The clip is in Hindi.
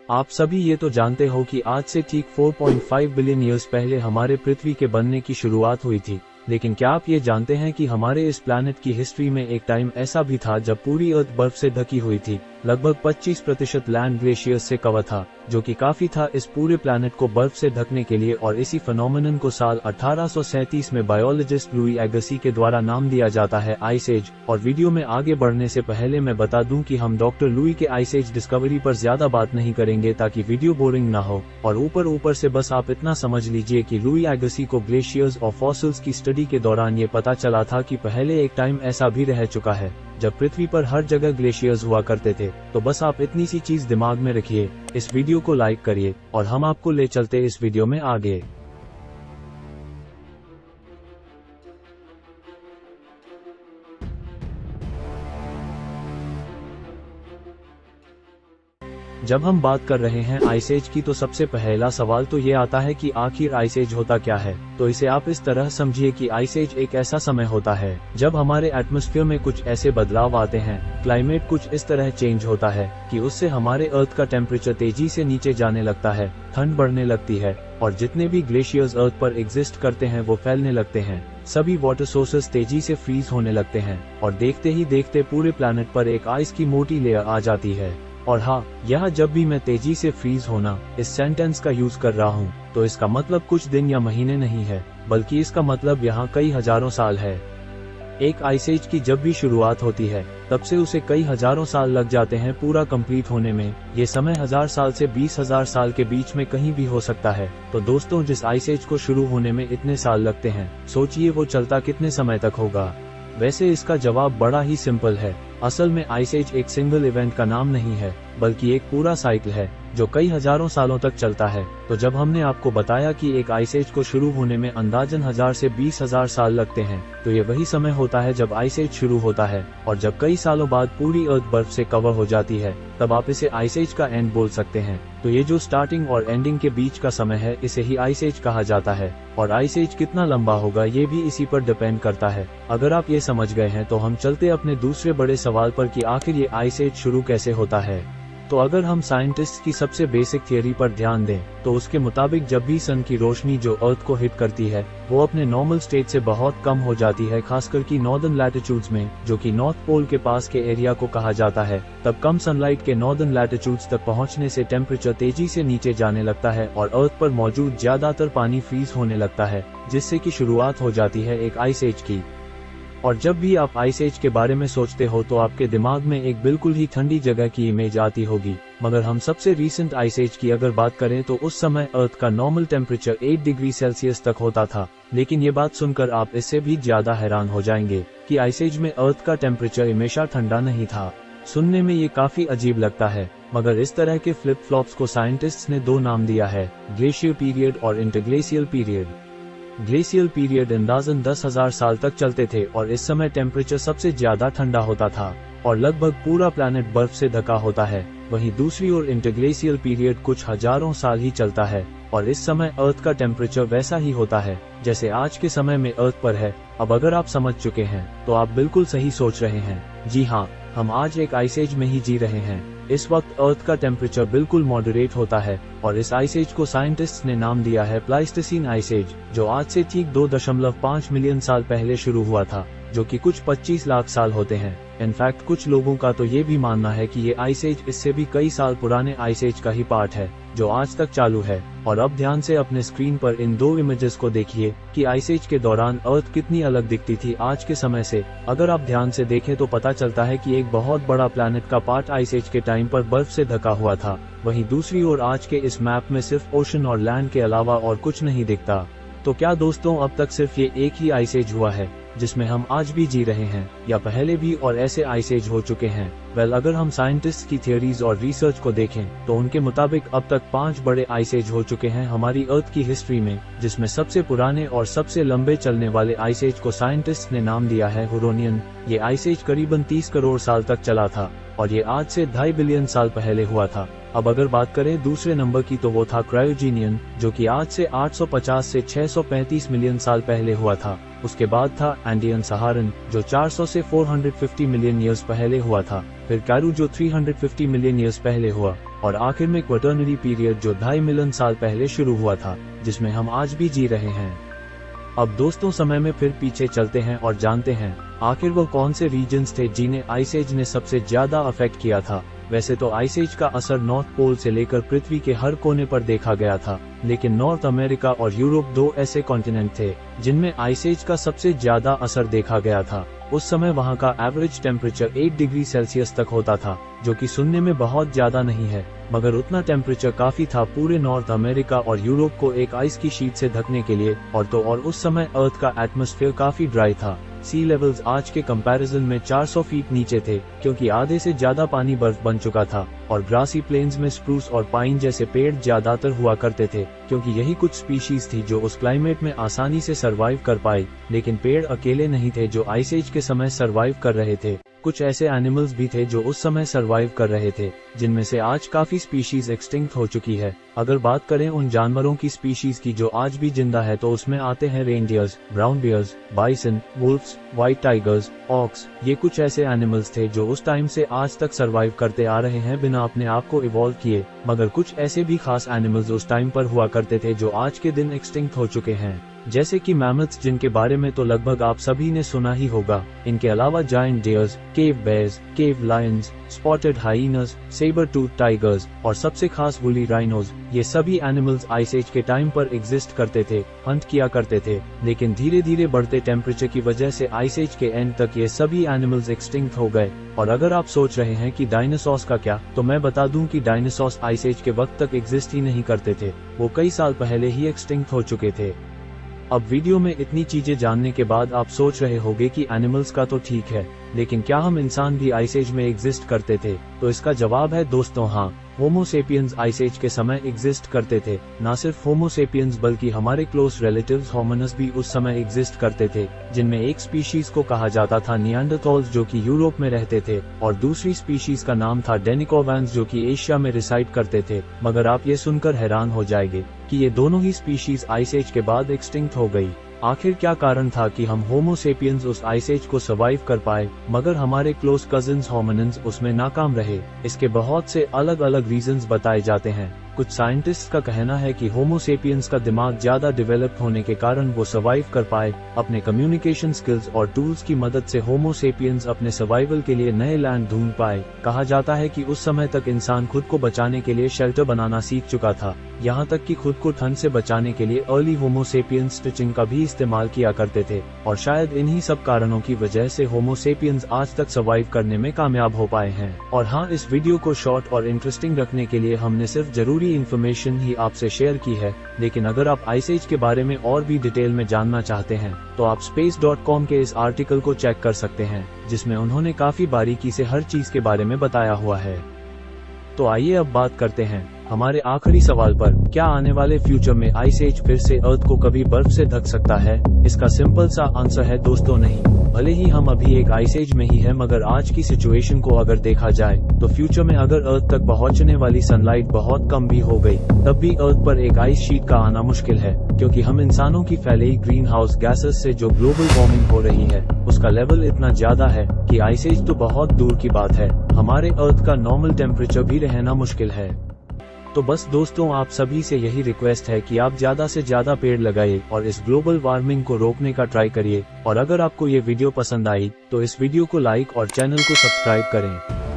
आप सभी ये तो जानते हो कि आज से ठीक 4.5 बिलियन ईयर्स पहले हमारे पृथ्वी के बनने की शुरुआत हुई थी। लेकिन क्या आप ये जानते हैं कि हमारे इस प्लैनेट की हिस्ट्री में एक टाइम ऐसा भी था जब पूरी अर्थ बर्फ से ढकी हुई थी। लगभग 25% लैंड ग्लेशियर्स से कवर था, जो कि काफी था इस पूरे प्लैनेट को बर्फ से ढकने के लिए। और इसी फिनोमेनन को साल 1837 में बायोलॉजिस्ट लुई अगेसी के द्वारा नाम दिया जाता है आइस एज। और वीडियो में आगे बढ़ने से पहले मैं बता दूं कि हम डॉक्टर लुई के आइस एज डिस्कवरी पर ज्यादा बात नहीं करेंगे ताकि वीडियो बोरिंग ना हो। और ऊपर से बस आप इतना समझ लीजिए कि लुई अगेसी को ग्लेशियर्स और फॉसिल्स की स्टडी के दौरान ये पता चला था कि पहले एक टाइम ऐसा भी रह चुका है जब पृथ्वी पर हर जगह ग्लेशियर्स हुआ करते थे। तो बस आप इतनी सी चीज दिमाग में रखिए, इस वीडियो को लाइक करिए और हम आपको ले चलते इस वीडियो में आगे। जब हम बात कर रहे हैं आइस एज की तो सबसे पहला सवाल तो ये आता है कि आखिर आइस एज होता क्या है। तो इसे आप इस तरह समझिए कि आइस एज एक ऐसा समय होता है जब हमारे एटमॉस्फेयर में कुछ ऐसे बदलाव आते हैं, क्लाइमेट कुछ इस तरह चेंज होता है कि उससे हमारे अर्थ का टेम्परेचर तेजी से नीचे जाने लगता है, ठंड बढ़ने लगती है और जितने भी ग्लेशियर्स अर्थ पर एग्जिस्ट करते हैं वो फैलने लगते हैं। सभी वाटर सोर्सेस तेजी से फ्रीज होने लगते हैं और देखते ही देखते पूरे प्लैनेट पर एक आइस की मोटी लेयर आ जाती है। और हाँ, यह जब भी मैं तेजी से फ्रीज होना इस सेंटेंस का यूज कर रहा हूँ तो इसका मतलब कुछ दिन या महीने नहीं है, बल्कि इसका मतलब यहाँ कई हजारों साल है। एक आइस एज की जब भी शुरुआत होती है तब से उसे कई हजारों साल लग जाते हैं पूरा कंप्लीट होने में। ये समय 1000 साल से 20,000 साल के बीच में कहीं भी हो सकता है। तो दोस्तों, जिस आइस एज को शुरू होने में इतने साल लगते हैं, सोचिए वो चलता कितने समय तक होगा। वैसे इसका जवाब बड़ा ही सिंपल है। असल में आइस एज एक सिंगल इवेंट का नाम नहीं है, बल्कि एक पूरा साइकिल है जो कई हजारों सालों तक चलता है। तो जब हमने आपको बताया कि एक आइस एज को शुरू होने में अंदाजन 1000 से 20,000 साल लगते हैं, तो ये वही समय होता है जब आइस एज शुरू होता है। और जब कई सालों बाद पूरी अर्थ बर्फ से कवर हो जाती है, तब आप इसे आइस एज का एंड बोल सकते हैं। तो ये जो स्टार्टिंग और एंडिंग के बीच का समय है, इसे ही आइस एज कहा जाता है। और आइस एज कितना लंबा होगा ये भी इसी पर डिपेंड करता है। अगर आप ये समझ गए हैं तो हम चलते अपने दूसरे बड़े सवाल पर कि आखिर ये आइस एज शुरू कैसे होता है। तो अगर हम साइंटिस्ट की सबसे बेसिक थियरी पर ध्यान दें तो उसके मुताबिक जब भी सन की रोशनी जो अर्थ को हिट करती है वो अपने नॉर्मल स्टेट से बहुत कम हो जाती है, खासकर की नॉर्दर्न लैटिट्यूड्स में, जो कि नॉर्थ पोल के पास के एरिया को कहा जाता है। तब कम सनलाइट के नॉर्दर्न लैटिट्यूड्स तक पहुंचने से टेम्परेचर तेजी से नीचे जाने लगता है और अर्थ पर मौजूद ज्यादातर पानी फ्रीज होने लगता है, जिससे की शुरुआत हो जाती है एक आइस एज की। और जब भी आप आइस एज के बारे में सोचते हो तो आपके दिमाग में एक बिल्कुल ही ठंडी जगह की इमेज आती होगी। मगर हम सबसे रीसेंट आइस एज की अगर बात करें तो उस समय अर्थ का नॉर्मल टेम्परेचर 8 डिग्री सेल्सियस तक होता था। लेकिन ये बात सुनकर आप इससे भी ज्यादा हैरान हो जाएंगे कि आइस एज में अर्थ का टेम्परेचर हमेशा ठंडा नहीं था। सुनने में ये काफी अजीब लगता है, मगर इस तरह के फ्लिप फ्लॉप्स को साइंटिस्ट्स ने दो नाम दिया है, ग्लेशियर पीरियड और इंटरग्लेशियल पीरियड। ग्लेशियल पीरियड अंदाजन 10,000 साल तक चलते थे और इस समय टेम्परेचर सबसे ज्यादा ठंडा होता था और लगभग पूरा प्लैनेट बर्फ से ढका होता है। वहीं दूसरी ओर इंटरग्लेशियल पीरियड कुछ हजारों साल ही चलता है और इस समय अर्थ का टेम्परेचर वैसा ही होता है जैसे आज के समय में अर्थ पर है। अब अगर आप समझ चुके हैं तो आप बिल्कुल सही सोच रहे हैं। जी हाँ, हम आज एक आइस एज में ही जी रहे हैं। इस वक्त अर्थ का टेम्परेचर बिल्कुल मॉडरेट होता है और इस आइस एज को साइंटिस्ट्स ने नाम दिया है प्लाइस्टोसीन आइस एज, जो आज से ठीक 2.5 मिलियन साल पहले शुरू हुआ था, जो कि कुछ 25 लाख साल होते हैं। इनफैक्ट कुछ लोगों का तो ये भी मानना है कि ये आइस एज इससे भी कई साल पुराने आइस एज का ही पार्ट है जो आज तक चालू है। और अब ध्यान से अपने स्क्रीन पर इन दो इमेजेस को देखिए कि आइस एज के दौरान अर्थ कितनी अलग दिखती थी आज के समय से। अगर आप ध्यान से देखें तो पता चलता है कि एक बहुत बड़ा प्लैनेट का पार्ट आइस एज के टाइम पर बर्फ से ढका हुआ था। वहीं दूसरी ओर आज के इस मैप में सिर्फ ओशन और लैंड के अलावा और कुछ नहीं दिखता। तो क्या दोस्तों, अब तक सिर्फ ये एक ही आइस एज हुआ है जिसमें हम आज भी जी रहे हैं, या पहले भी और ऐसे आइस एज हो चुके हैं? वेल, अगर हम साइंटिस्ट की थियरीज और रिसर्च को देखें तो उनके मुताबिक अब तक 5 बड़े आइस एज हो चुके हैं हमारी अर्थ की हिस्ट्री में, जिसमें सबसे पुराने और सबसे लंबे चलने वाले आइस एज को साइंटिस्ट ने नाम दिया है हुरोनियन। ये आइस एज करीबन 30 करोड़ साल तक चला था और ये आज से 2.5 बिलियन साल पहले हुआ था। अब अगर बात करें दूसरे नंबर की तो वो था क्रायोजेनियन, जो कि आज से 850 से 635 मिलियन साल पहले हुआ था। उसके बाद था एंडियन सहारन, जो 400 से 450 मिलियन ईयर्स पहले हुआ था। फिर कैरू, जो 350 मिलियन ईयर्स पहले हुआ। और आखिर में क्वाटर्नरी पीरियड जो 2.5 मिलियन साल पहले शुरू हुआ था, जिसमें हम आज भी जी रहे हैं। अब दोस्तों समय में फिर पीछे चलते हैं और जानते हैं आखिर वो कौन से रीजन्स थे जिन्हें आइस एज ने सबसे ज्यादा अफेक्ट किया था। वैसे तो आइस एज का असर नॉर्थ पोल से लेकर पृथ्वी के हर कोने पर देखा गया था, लेकिन नॉर्थ अमेरिका और यूरोप 2 ऐसे कॉन्टिनेंट थे जिनमें आइस एज का सबसे ज्यादा असर देखा गया था। उस समय वहां का एवरेज टेम्परेचर 8 डिग्री सेल्सियस तक होता था, जो कि सुनने में बहुत ज्यादा नहीं है, मगर उतना टेम्परेचर काफी था पूरे नॉर्थ अमेरिका और यूरोप को एक आइस की शीट से ढकने के लिए। और उस समय अर्थ का एटमॉस्फेयर काफी ड्राई था। सी लेवल्स आज के कंपैरिजन में 400 फीट नीचे थे, क्योंकि आधे से ज्यादा पानी बर्फ बन चुका था। और ग्रासी प्लेन्स में स्प्रूस और पाइन जैसे पेड़ ज्यादातर हुआ करते थे, क्योंकि यही कुछ स्पीशीज थी जो उस क्लाइमेट में आसानी से सरवाइव कर पाई। लेकिन पेड़ अकेले नहीं थे जो आइस एज के समय सरवाइव कर रहे थे। कुछ ऐसे एनिमल्स भी थे जो उस समय सरवाइव कर रहे थे, जिनमें से आज काफी स्पीशीज एक्सटिंक्ट हो चुकी है। अगर बात करें उन जानवरों की स्पीशीज की जो आज भी जिंदा है, तो उसमें आते हैं reindeers, brown bears, bison, wolfs, white tigers, ox. ये कुछ ऐसे एनिमल्स थे जो उस टाइम से आज तक सरवाइव करते आ रहे हैं बिना अपने आप को इवॉल्व किए। मगर कुछ ऐसे भी खास एनिमल्स उस टाइम पर हुआ करते थे जो आज के दिन एक्सटिंक्ट हो चुके हैं, जैसे कि मैमथ्स, जिनके बारे में तो लगभग आप सभी ने सुना ही होगा। इनके अलावा giant deers, cave bears, cave lions, spotted hyenas, sabre tooth tigers और सबसे खास वुली राइनोज, ये सभी एनिमल्स आइस एज के टाइम पर एग्जिस्ट करते थे, हंट किया करते थे। लेकिन धीरे धीरे बढ़ते टेम्परेचर की वजह से आइस एज के एंड तक ये सभी एनिमल्स एक्सटिंक्ट हो गए। और अगर आप सोच रहे हैं कि डायनासोर्स का क्या, तो मैं बता दूं कि डायनासोर्स आइस एज के वक्त तक एग्जिस्ट ही नहीं करते थे, वो कई साल पहले ही एक्सटिंक्ट हो चुके थे। अब वीडियो में इतनी चीजें जानने के बाद आप सोच रहे होंगे कि एनिमल्स का तो ठीक है, लेकिन क्या हम इंसान भी आइस एज में एग्जिस्ट करते थे? तो इसका जवाब है दोस्तों हाँ, होमो सेपियंस आइस एज के समय एग्जिस्ट करते थे। ना सिर्फ होमो सेपियंस बल्कि हमारे क्लोज रिलेटिव्स होमिनिड्स भी उस समय एग्जिस्ट करते थे, जिनमें एक स्पीशीज को कहा जाता था निएंडरथॉल्स, जो कि यूरोप में रहते थे, और दूसरी स्पीशीज का नाम था डेनिकोवैंस, जो कि एशिया में रिसाइड करते थे। मगर आप ये सुनकर हैरान हो जाएंगे कि ये दोनों ही स्पीशीज आइस एज के बाद एक्सटिंक्ट हो गई। आखिर क्या कारण था कि हम होमो सेपियंस उस आइस एज को सर्वाइव कर पाए, मगर हमारे क्लोज कजिन्स होमिनिड्स उसमें नाकाम रहे? इसके बहुत से अलग अलग रीजंस बताए जाते हैं। कुछ साइंटिस्ट का कहना है कि होमो सेपियंस का दिमाग ज्यादा डेवलप होने के कारण वो सर्वाइव कर पाए। अपने कम्युनिकेशन स्किल्स और टूल्स की मदद से होमो सेपियंस अपने सर्वाइवल के लिए नए लैंड ढूंढ पाए। कहा जाता है कि उस समय तक इंसान खुद को बचाने के लिए शेल्टर बनाना सीख चुका था, यहाँ तक कि खुद को ठंड से बचाने के लिए अर्ली होमो सेपियंस स्टिचिंग का भी इस्तेमाल किया करते थे। और शायद इन्हीं सब कारणों की वजह से होमो सेपियंस आज तक सर्वाइव करने में कामयाब हो पाए हैं। और हाँ, इस वीडियो को शॉर्ट और इंटरेस्टिंग रखने के लिए हमने सिर्फ जरूरी इन्फॉर्मेशन ही आपसे शेयर की है, लेकिन अगर आप आइस एज के बारे में और भी डिटेल में जानना चाहते हैं, तो आप space.com के इस आर्टिकल को चेक कर सकते हैं, जिसमें उन्होंने काफी बारीकी से हर चीज के बारे में बताया हुआ है। तो आइए अब बात करते हैं हमारे आखिरी सवाल पर, क्या आने वाले फ्यूचर में आइस एज फिर से अर्थ को कभी बर्फ से ढक सकता है? इसका सिंपल सा आंसर है दोस्तों, नहीं। भले ही हम अभी एक आइस एज में ही है, मगर आज की सिचुएशन को अगर देखा जाए तो फ्यूचर में अगर अर्थ तक पहुंचने वाली सनलाइट बहुत कम भी हो गई, तब भी अर्थ पर एक आइस शीट का आना मुश्किल है, क्योंकि हम इंसानों की फैलाई ग्रीन हाउस गैसेस से जो ग्लोबल वार्मिंग हो रही है, उसका लेवल इतना ज्यादा है कि आइस एज तो बहुत दूर की बात है, हमारे अर्थ का नॉर्मल टेम्परेचर भी रहना मुश्किल है। तो बस दोस्तों, आप सभी से यही रिक्वेस्ट है कि आप ज्यादा से ज्यादा पेड़ लगाइए और इस ग्लोबल वार्मिंग को रोकने का ट्राई करिए। और अगर आपको ये वीडियो पसंद आई तो इस वीडियो को लाइक और चैनल को सब्सक्राइब करें।